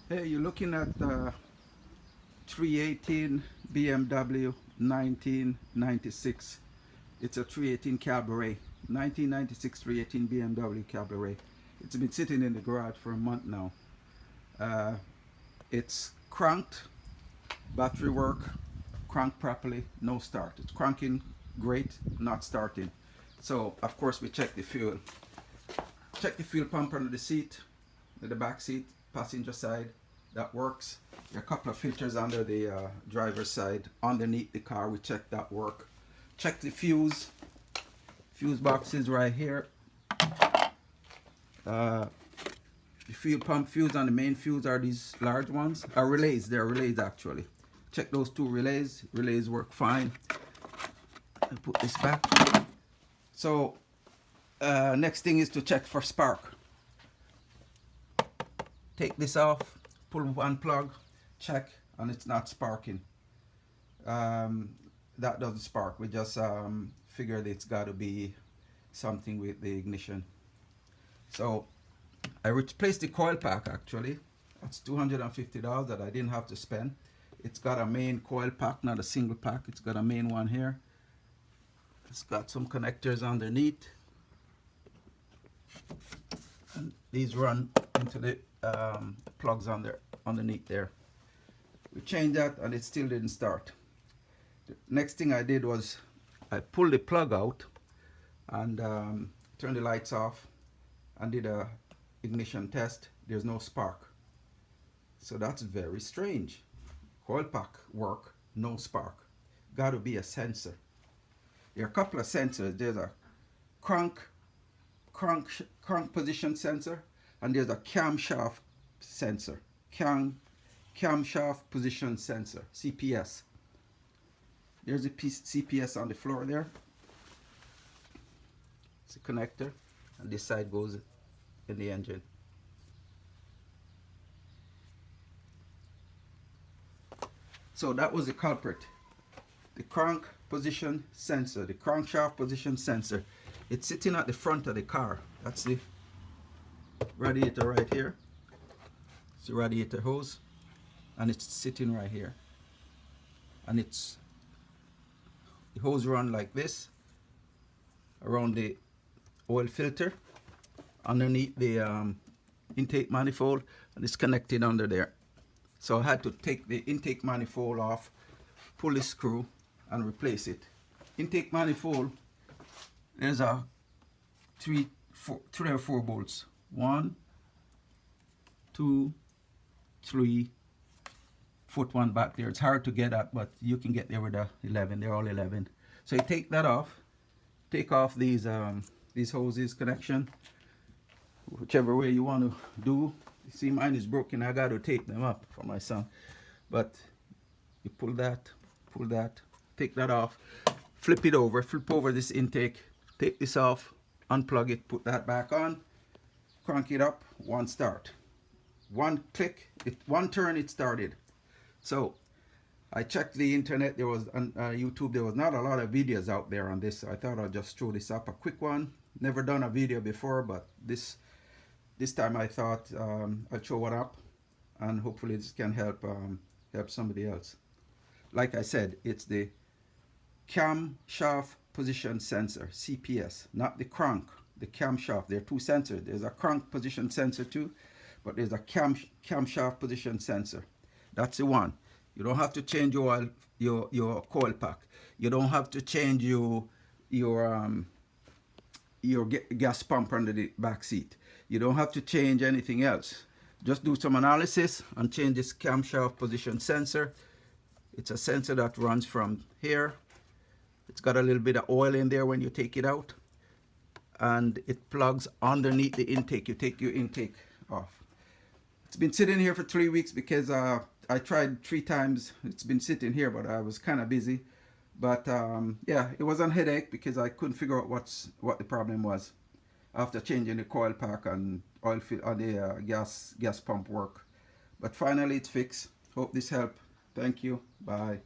Hey, you're looking at the 318 BMW 1996. It's a 318 Cabaret. 1996 318 BMW Cabaret. It's been sitting in the garage for a month now. Uh, it's cranked, battery work, cranked properly, no start. It's cranking great, not starting. So of course we check the fuel. Check the fuel pump under the seat, the back seat, passenger side. That works. There are a couple of filters under the driver's side. Underneath the car, we check that work. Check the fuse. Fuse box is right here. The fuel pump fuse and the main fuse are these large ones. Are relays. They're relays actually. Check those two relays. Relays work fine. I put this back. So next thing is to check for spark. Take this off. Pull one plug, check, and it's not sparking. That doesn't spark. We just figured it's got to be something with the ignition. So I replaced the coil pack actually. That's $250 that I didn't have to spend. It's got a main coil pack, not a single pack. It's got a main one here. It's got some connectors underneath. And these run into the plugs underneath there. We changed that and it still didn't start. The next thing I did was I pulled the plug out and turned the lights off and did a ignition test. There's no spark. So that's very strange. Coil pack work, no spark. Got to be a sensor. There are a couple of sensors. There's a crank position sensor, and there's a camshaft sensor, camshaft position sensor, CPS. There's a piece CPS on the floor there. It's a connector, and this side goes in the engine. So that was the culprit. The crank position sensor, the crankshaft position sensor. It's sitting at the front of the car. That's the radiator right here. It's the radiator hose, and it's sitting right here. And it's the hose run like this around the oil filter underneath the intake manifold, and it's connected under there. So I had to take the intake manifold off, pull the screw, and replace it. Intake manifold, there's a three or four bolts. 1, 2, 3, foot one back there. It's hard to get at, but you can get there with a 11. They're all 11. So you take that off. Take off these hoses connection, whichever way you want to do. You see, mine is broken. I got to tape them up for my son. But you pull that, take that off, flip it over, flip over this intake, take this off, unplug it, put that back on, crank it up, one start. One click, one turn, it started. So I checked the internet. There was on YouTube, there was not a lot of videos out there on this. So I thought I'd just throw this up, a quick one. Never done a video before, but this time I thought I'd show it up, and hopefully this can help somebody else. Like I said, it's the camshaft position sensor, CPS, not the crank, the camshaft. There are two sensors. There's a crank position sensor too, but there's a camshaft position sensor. That's the one. You don't have to change your coil pack. You don't have to change your gas pump under the back seat. You don't have to change anything else. Just do some analysis and change this camshaft position sensor. It's a sensor that runs from here. It's got a little bit of oil in there when you take it out, and it plugs underneath the intake. You take your intake off. It's been sitting here for 3 weeks because I tried 3 times. It's been sitting here, but I was kind of busy. But yeah, it was a headache because I couldn't figure out what the problem was after changing the coil pack and oil fill on the gas pump work. But finally it's fixed. Hope this helped. Thank you. Bye.